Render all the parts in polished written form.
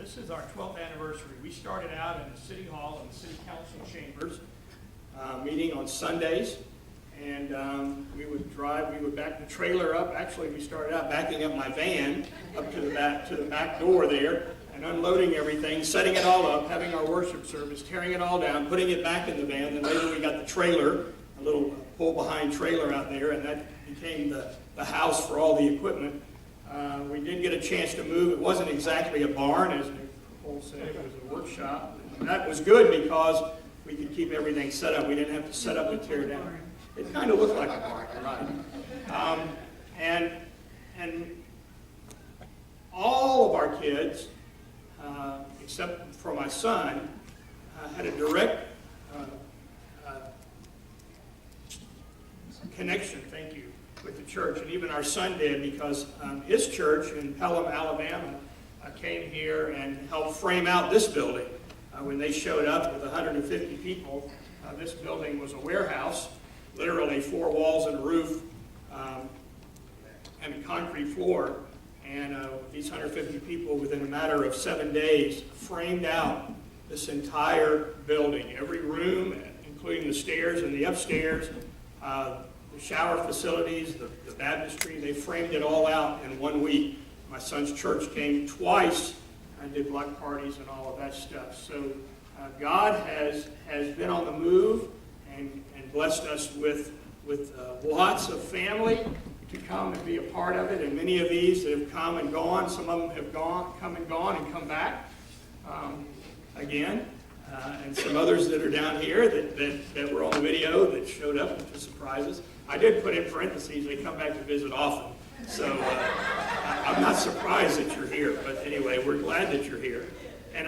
This is our 12th anniversary. We started out in the City Hall and the City Council chambers, meeting on Sundays, and we would back the trailer up. Actually, we started out backing up my van up to the back door there and unloading everything, setting it all up, having our worship service, tearing it all down, putting it back in the van. Then later we got the trailer, a little pull-behind trailer out there, and that became the house for all the equipment. We did get a chance to move. It wasn't exactly a barn, as Nicole said. It was a workshop. And that was good because we could keep everything set up. We didn't have to set up and tear down. It kind of looked like a barn, right? And all of our kids, except for my son, had a direct connection, thank you, with the church. And even our son did, because his church in Pelham, Alabama, came here and helped frame out this building. When they showed up with 150 people, this building was a warehouse, literally 4 walls and a roof, and a concrete floor. And these 150 people, within a matter of 7 days, framed out this entire building, every room, including the stairs and the upstairs, the shower facilities, the baptistry. They framed it all out in 1 week. My son's church came twice and did block parties and all of that stuff. So God has been on the move and blessed us with lots of family to come and be a part of it. And many of these that have come and gone, some of them have come and gone and come back again. And some others that are down here that were on the video that showed up, which was surprises. I did put in parentheses, they come back to visit often. So I'm not surprised that you're here. But anyway, we're glad that you're here. And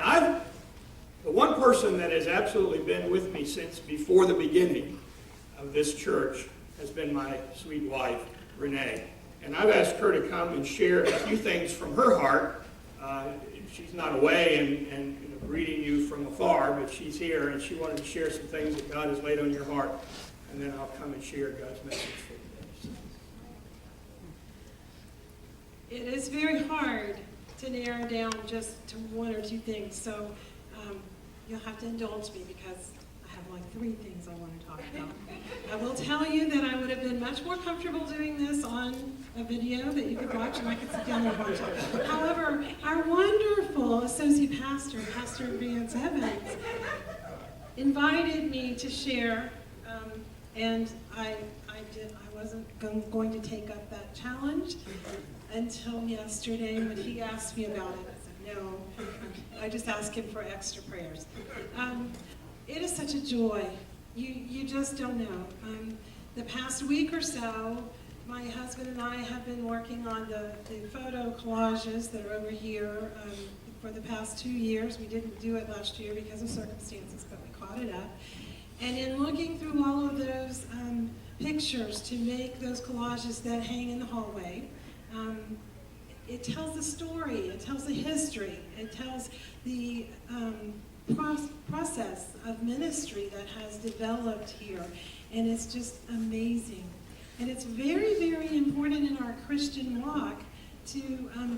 the one person that has absolutely been with me since before the beginning of this church has been my sweet wife, Renee. And I've asked her to come and share a few things from her heart. She's not away and greeting you from afar, but she's here, and she wanted to share some things that God has laid on your heart. And then I'll come and share God's message for you. It is very hard to narrow down just to 1 or 2 things, so you'll have to indulge me because I have like 3 things I want to talk about. I will tell you that I would have been much more comfortable doing this on a video that you could watch and I could sit down and watch it. However, our wonderful associate pastor, Pastor Vance Evans, invited me to share, and I wasn't going to take up that challenge until yesterday when he asked me about it. I said, no, I just asked him for extra prayers. It is such a joy. You just don't know. The past week or so, my husband and I have been working on the photo collages that are over here for the past 2 years. We didn't do it last year because of circumstances, but we caught it up. And in looking through all of those pictures to make those collages that hang in the hallway, it tells a story, it tells a history, it tells the process of ministry that has developed here, and it's just amazing. And it's very, very important in our Christian walk to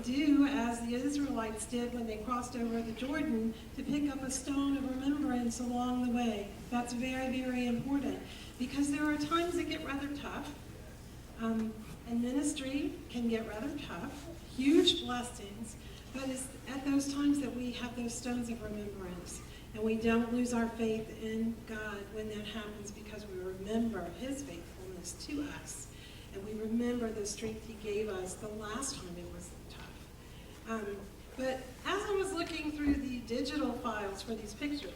do as the Israelites did when they crossed over the Jordan, to pick up a stone of remembrance along the way. That's very, very important, because there are times that get rather tough, and ministry can get rather tough, huge blessings, but it's at those times that we have those stones of remembrance, and we don't lose our faith in God when that happens, because we remember His faithfulness to us, and we remember the strength He gave us the last time it was tough. But as I was looking through the digital files for these pictures,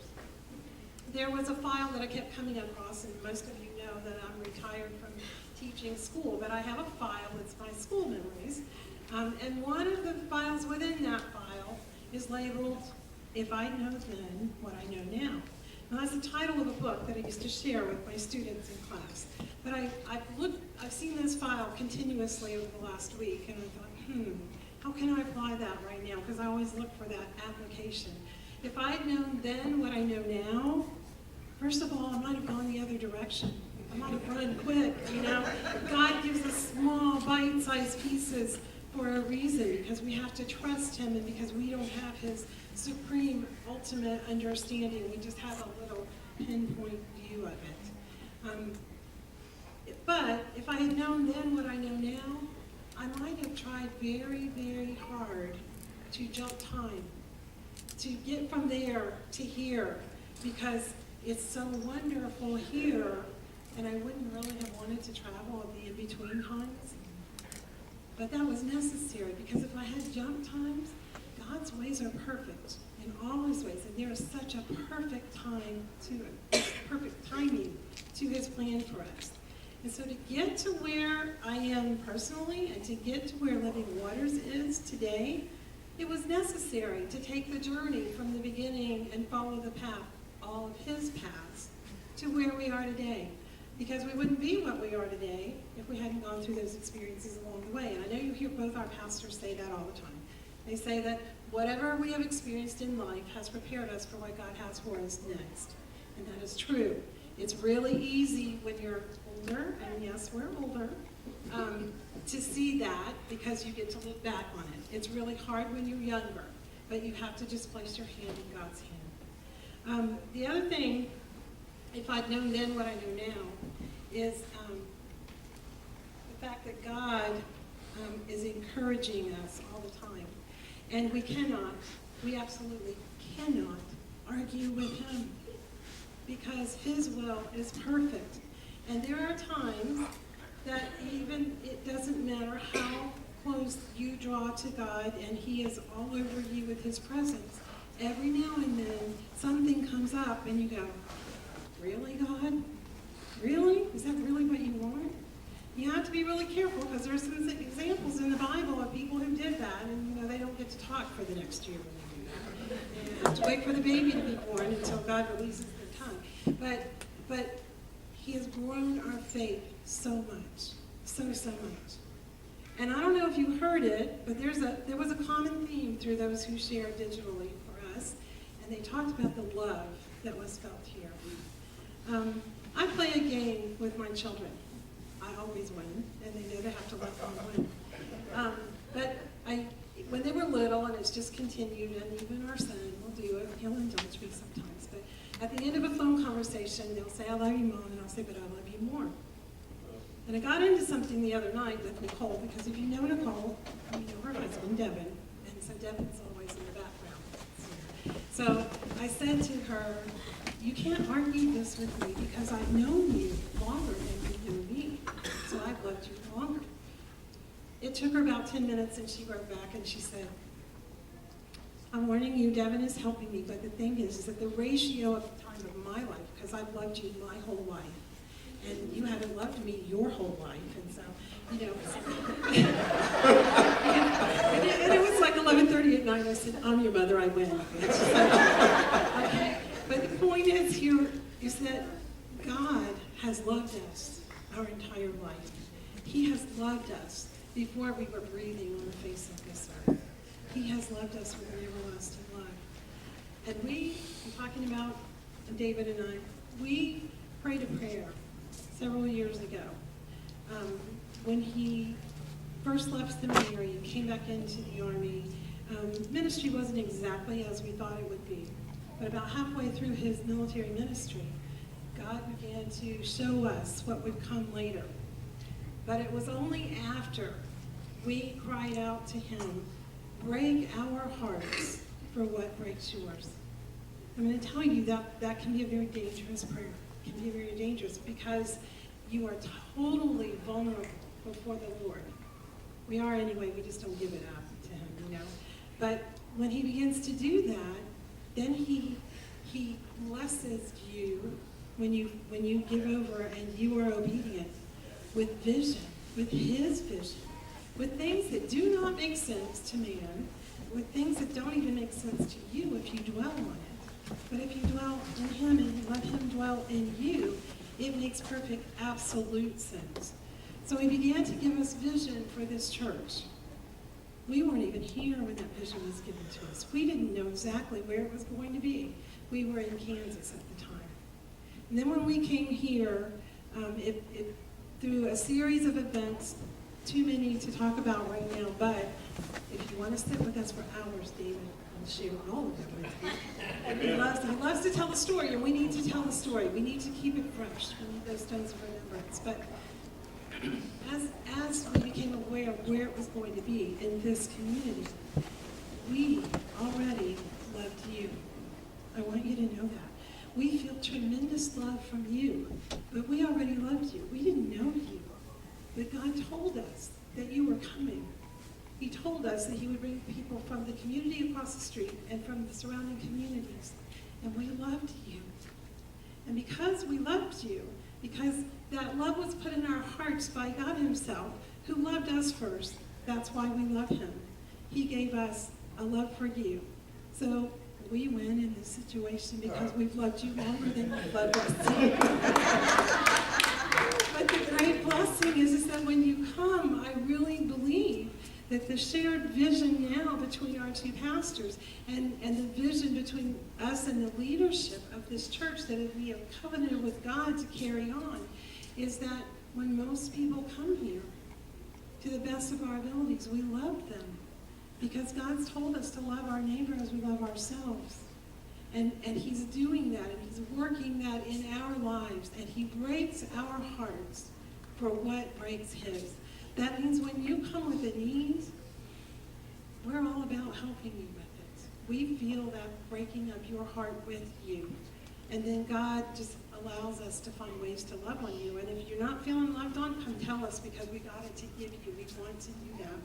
there was a file that I kept coming across, and most of you know that I'm retired from teaching school, but I have a file that's my school memories. And one of the files within that file is labeled, If I Know Then What I Know Now. Now that's the title of a book that I used to share with my students in class. But I've seen this file continuously over the last week, and I thought, how can I apply that right now? Because I always look for that application. If I'd known then what I know now, first of all, I might have gone the other direction. I might have run quick, you know. God gives us small, bite-sized pieces for a reason, because we have to trust him and because we don't have his supreme, ultimate understanding. We just have a little pinpoint view of it. But if I had known then what I know now, I might have tried very, very hard to jump time, to get from there to here, because it's so wonderful here, and I wouldn't really have wanted to travel the in-between times. But that was necessary, because if I had jump times, God's ways are perfect in all his ways, and there is such a perfect time to it, perfect timing to his plan for us. And so to get to where I am personally, and to get to where Living Waters is today, it was necessary to take the journey from the beginning and follow the path, all of his paths, to where we are today. Because we wouldn't be what we are today if we hadn't gone through those experiences along the way. And I know you hear both our pastors say that all the time. They say that whatever we have experienced in life has prepared us for what God has for us next. And that is true. It's really easy when you're older, and yes, we're older, to see that, because you get to look back on it. It's really hard when you're younger, but you have to just place your hand in God's hand. The other thing, if I'd known then what I know now, is the fact that God is encouraging us all the time. And we absolutely cannot argue with him, because his will is perfect. And there are times that even it doesn't matter how close you draw to God and he is all over you with his presence, every now and then something comes up and you go, really, God? Really? Is that really what you want? You have to be really careful, because there's some examples in the Bible of people who did that, and they don't get to talk for the next year when they do that. They have to wait for the baby to be born until God releases their tongue. But he has grown our faith so much, so much. And I don't know if you heard it, but there was a common theme through those who shared digitally for us, and they talked about the love that was felt here. I play a game with my children. I always win, and they know they have to let me win. But when they were little, and it's just continued, and even our son will do it, he'll indulge me sometimes, but at the end of a phone conversation, they'll say, I love you, Mom, and I'll say, but I love you more. And I got into something the other night with Nicole, because if you know Nicole, you know her husband, Devin, and so Devin's always in the background. So I said to her, you can't argue this with me, because I've known you longer than you know me, so I've loved you longer. It took her about 10 minutes, and she wrote back and she said, I'm warning you, Devin is helping me, but the thing is that the ratio of the time of my life, because I've loved you my whole life, and you haven't loved me your whole life, and so, and it was like 11:30 at night. I said, I'm your mother, I win. And she said, okay. But the point is here is that God has loved us our entire life. He has loved us before we were breathing on the face of this earth. He has loved us with an everlasting love. And I'm talking about David and I, we prayed a prayer several years ago when he first left seminary and came back into the Army. Ministry wasn't exactly as we thought it would be, but about halfway through his military ministry, God began to show us what would come later. But it was only after we cried out to him, break our hearts for what breaks yours. I'm going to tell you that can be a very dangerous prayer. It can be very dangerous, because you are totally vulnerable before the Lord. We are anyway, we just don't give it up to him, But when he begins to do that, then he blesses you when you give over and you are obedient with vision, with his vision, with things that do not make sense to man, with things that don't even make sense to you if you dwell on it. But if you dwell in him and you let him dwell in you, it makes perfect, absolute sense. So he began to give us vision for this church. We weren't even here when that vision was given to us. We didn't know exactly where it was going to be. We were in Kansas at the time. And then when we came here, through a series of events, too many to talk about right now, but if you want to sit with us for hours, David will share all of it with you. He loves to tell the story, and we need to tell the story. We need to keep it fresh. We need those stones of remembrance. But as we became aware of where it was going to be in this community, we already loved you. I want you to know that. We feel tremendous love from you, but we already loved you. We didn't know you, but God told us that you were coming. He told us that he would bring people from the community across the street and from the surrounding communities, and we loved you. And because we loved you, because that love was put in our hearts by God himself, who loved us first, that's why we love him. He gave us a love for you. So we win in this situation because we've loved you longer than you've loved us. But the great blessing is that when you come, I really believe that the shared vision now between our two pastors and the vision between us and the leadership of this church that we have covenanted with God to carry on is that when most people come here, to the best of our abilities, we love them. Because God's told us to love our neighbor as we love ourselves. And he's doing that, and he's working that in our lives, and he breaks our hearts for what breaks his. That means when you come with a need, we're all about helping you with it. We feel that breaking of your heart with you. And then God just allows us to find ways to love on you. And if you're not feeling loved on, come tell us, because we got it to give you. We want to do that.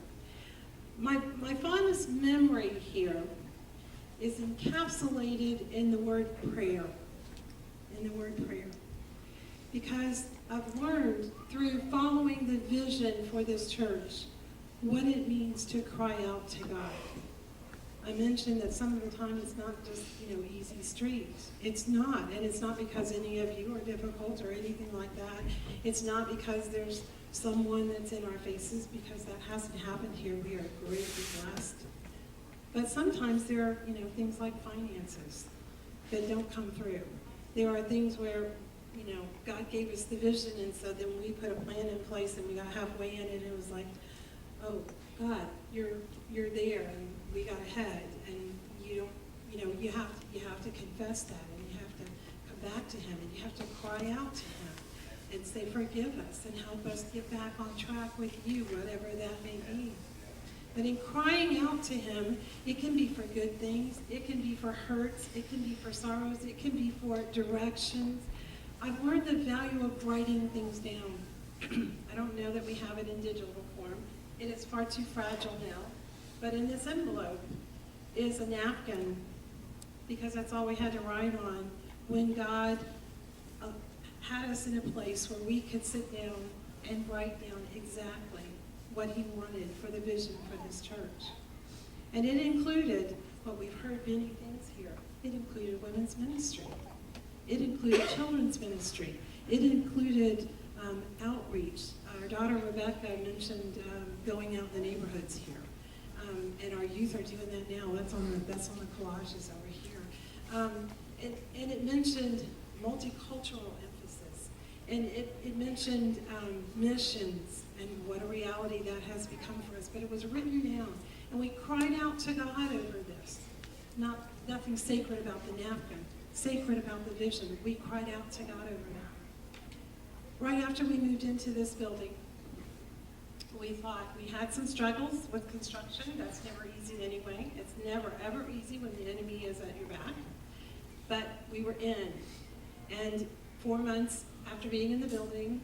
My fondest memory here is encapsulated in the word prayer. In the word prayer. Because I've learned through following the vision for this church what it means to cry out to God. I mentioned that some of the time it's not just, easy streets. It's not, and it's not because any of you are difficult or anything like that. It's not because there's someone that's in our faces, because that hasn't happened here. We are greatly blessed. But sometimes there are, things like finances that don't come through. There are things where, God gave us the vision, and so then we put a plan in place, and we got halfway in it, and it was like, oh, God, you're there, and we got ahead, and you have to confess that, and you have to come back to him, and you have to cry out to him and say, forgive us and help us get back on track with you, whatever that may be. But in crying out to him, it can be for good things, it can be for hurts, it can be for sorrows, it can be for directions. I've learned the value of writing things down. I don't know that we have it in digital form. It is far too fragile now. But in this envelope is a napkin, because that's all we had to write on when God had us in a place where we could sit down and write down exactly what he wanted for the vision for this church. And it included, what we've heard many things here, it included women's ministry. It included children's ministry. It included outreach. Our daughter Rebecca mentioned going out in the neighborhoods here. And our youth are doing that now. That's on the collages over here. And it mentioned multicultural emphasis. And it mentioned missions and what a reality that has become for us. But it was written down. And we cried out to God over this. Nothing sacred about the napkin, sacred about the vision. We cried out to God over that. Right after we moved into this building, we thought we had some struggles with construction. That's never easy anyway. It's never, ever easy when the enemy is at your back. But we were in. And 4 months after being in the building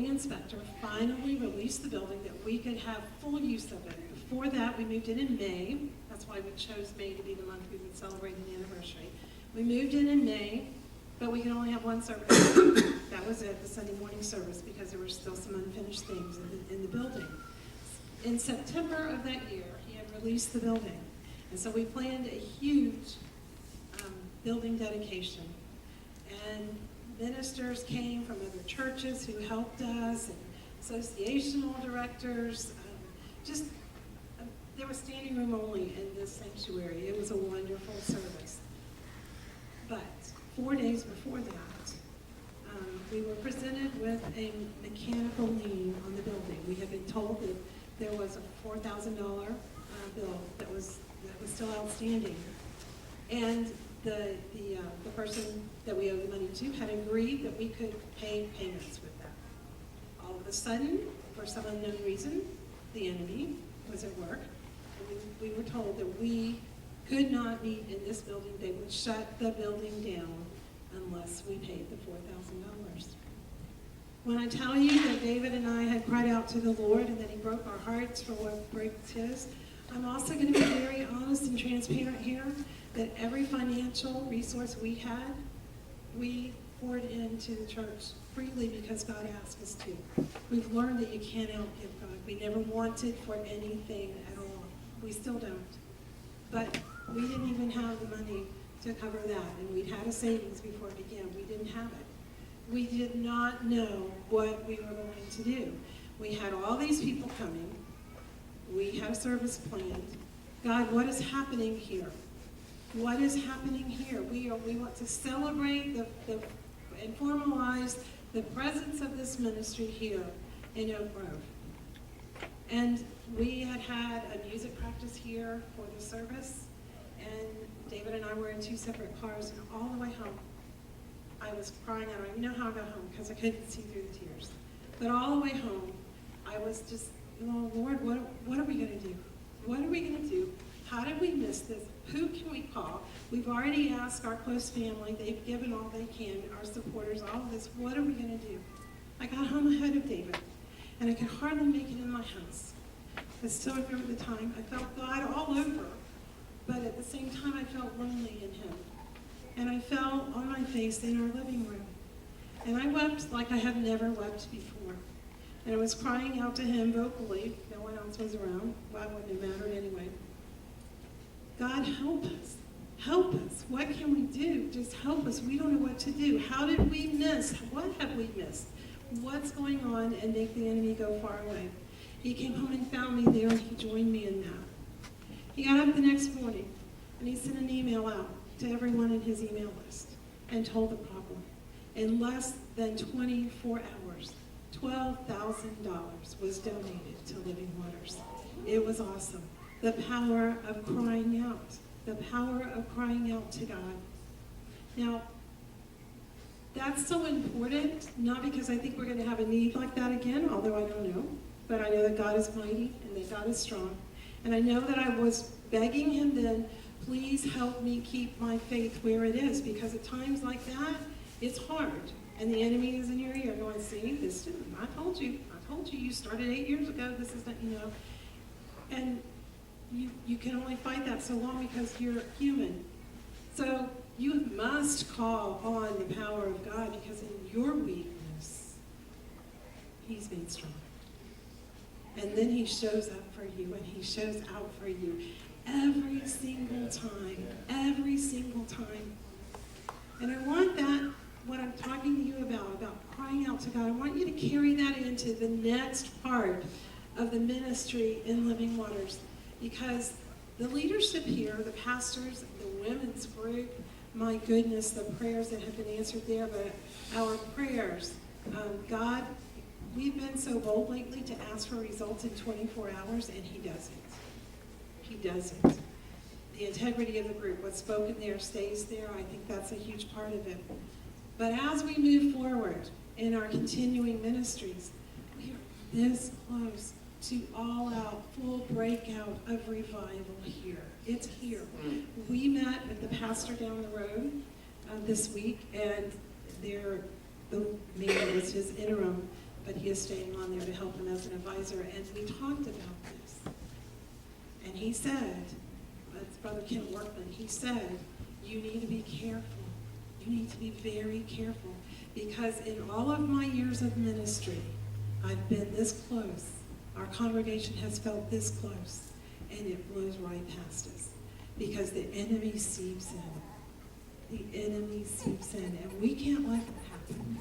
inspector finally released the building that we could have full use of it. Before that, we moved in May. That's why we chose May to be the month we would celebrate an anniversary. We moved in May, but we could only have one service. That was it, the Sunday morning service, because there were still some unfinished things in the building. In September of that year, he had released the building. And so we planned a huge building dedication. And ministers came from other churches who helped us, and associational directors. There was standing room only in this sanctuary. It was a wonderful service. But 4 days before that, we were presented with a mechanical lien on the building. We had been told that there was a $4,000 bill that was still outstanding. And the person that we owed the money to had agreed that we could pay payments with that. All of a sudden, for some unknown reason, the enemy was at work. And we were told that we could not meet in this building. They would shut the building down unless we paid the $4,000. When I tell you that David and I had cried out to the Lord and that he broke our hearts for what breaks his, I'm also going to be very honest and transparent here that every financial resource we had, we poured into the church freely because God asked us to. We've learned that you can't outgive God. We never wanted for anything at all. We still don't. But we didn't even have the money to cover that, and we'd had a savings before it began. We didn't have it. We did not know what we were going to do. We had all these people coming. We have service planned. God, what is happening here? What is happening here? We want to celebrate and formalize the presence of this ministry here in Oak Grove. And we had a music practice here for the service, and David and I were in 2 separate cars, and all the way home, I was crying. I don't even know how I got home because I couldn't see through the tears. But all the way home, I was just, oh, Lord, what are we going to do? What are we going to do? How did we miss this? Who can we call? We've already asked our close family. They've given all they can, our supporters, all of this. What are we going to do? I got home ahead of David, and I could hardly make it in my house. I still remember the time. I felt God all over, but at the same time, I felt lonely in him. And I fell on my face in our living room. And I wept like I had never wept before. And I was crying out to him vocally. No one else was around. Why wouldn't it matter anyway? God, help us. Help us. What can we do? Just help us. We don't know what to do. How did we miss? What have we missed? What's going on and make the enemy go far away? He came home and found me there, and he joined me in that. He got up the next morning, and he sent an email out to everyone in his email list and told the problem. In less than 24 hours, $12,000 was donated to Living Waters. It was awesome. The power of crying out. The power of crying out to God. Now, that's so important, not because I think we're going to have a need like that again, although I don't know, but I know that God is mighty and that God is strong. And I know that I was begging him then, please help me keep my faith where it is, because at times like that, it's hard. And the enemy is in your ear going, see, this, I told you, you started 8 years ago, this is not, and you can only fight that so long because you're human. So you must call on the power of God, because in your weakness, he's made strong. And then he shows up for you, and he shows out for you every single time, every single time. And I want that, what I'm talking to you about crying out to God, I want you to carry that into the next part of the ministry in Living Waters. Because the leadership here, the pastors, the women's group, my goodness, the prayers that have been answered there, but our prayers, God, we've been so bold lately to ask for results in 24 hours, and he doesn't. He doesn't. The integrity of the group, what's spoken there stays there. I think that's a huge part of it. But as we move forward in our continuing ministries, we are this close to all-out, full breakout of revival here. It's here. We met with the pastor down the road this week, and the man was his interim, but he is staying on there to help him as an advisor, and we talked about this. And he said, it's Brother Kent Workman, he said, you need to be careful. You need to be very careful, because in all of my years of ministry, I've been this close. Our congregation has felt this close, and it blows right past us, because the enemy seeps in. The enemy seeps in, and we can't let that happen.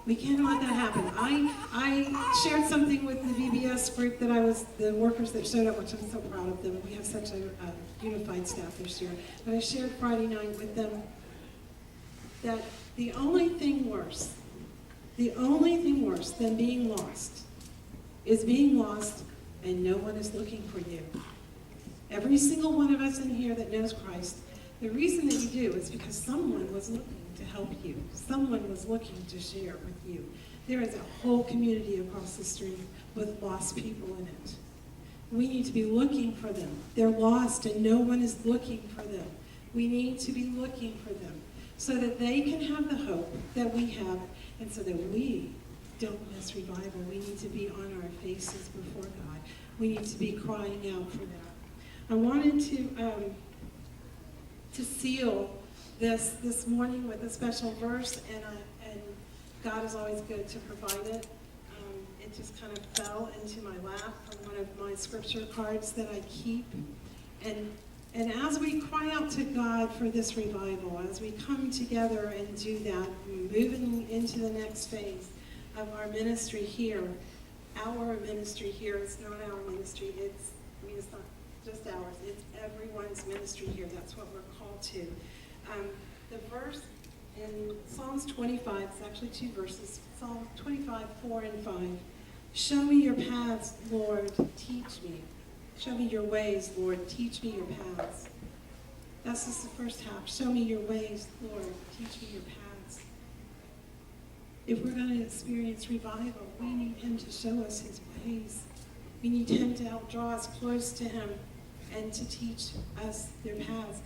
We can't let that happen. I shared something with the VBS group that the workers that showed up, which I'm so proud of them. We have such a unified staff this year. But I shared Friday night with them that the only thing worse The only thing worse than being lost is being lost and no one is looking for you. Every single one of us in here that knows Christ, the reason that you do is because someone was looking to help you. Someone was looking to share with you. There is a whole community across the street with lost people in it. We need to be looking for them. They're lost and no one is looking for them. We need to be looking for them so that they can have the hope that we have and so that we don't miss revival. We need to be on our faces before God. We need to be crying out for that. I wanted to seal this morning with a special verse, and God is always good to provide it. It just kind of fell into my lap from one of my scripture cards that I keep. And as we cry out to God for this revival, as we come together and do that, moving into the next phase of our ministry here, our ministry here, it's not our ministry, it's not just ours, it's everyone's ministry here. That's what we're called to. The verse in Psalms 25, it's actually two verses, Psalm 25, 4 and 5. Show me your paths, Lord, teach me. Show me your ways, Lord, teach me your paths. That's just the first half. Show me your ways, Lord, teach me your paths. If we're going to experience revival, we need him to show us his ways. We need him to help draw us close to him and to teach us their paths.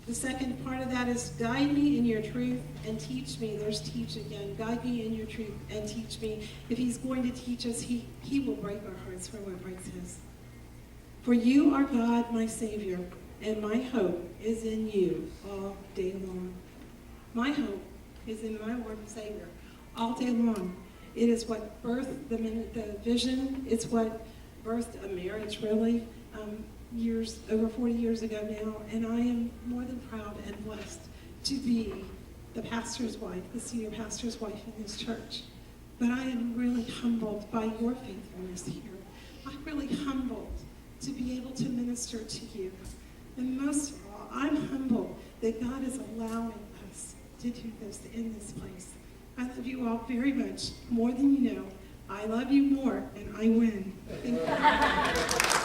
The second part of that is guide me in your truth and teach me. There's teach again. Guide me in your truth and teach me. If he's going to teach us, he will break our hearts for what breaks his. For you are God, my Savior, and my hope is in you all day long. My hope is in my Lord and Savior all day long. It is what birthed the vision. It's what birthed a marriage, really. Over 40 years ago now, and I am more than proud and blessed to be the pastor's wife, the senior pastor's wife in this church. But I am really humbled by your faithfulness here. I'm really humbled to be able to minister to you. And most of all, I'm humbled that God is allowing us to do this in this place. I love you all very much, more than you know. I love you more, and I win. Thank you.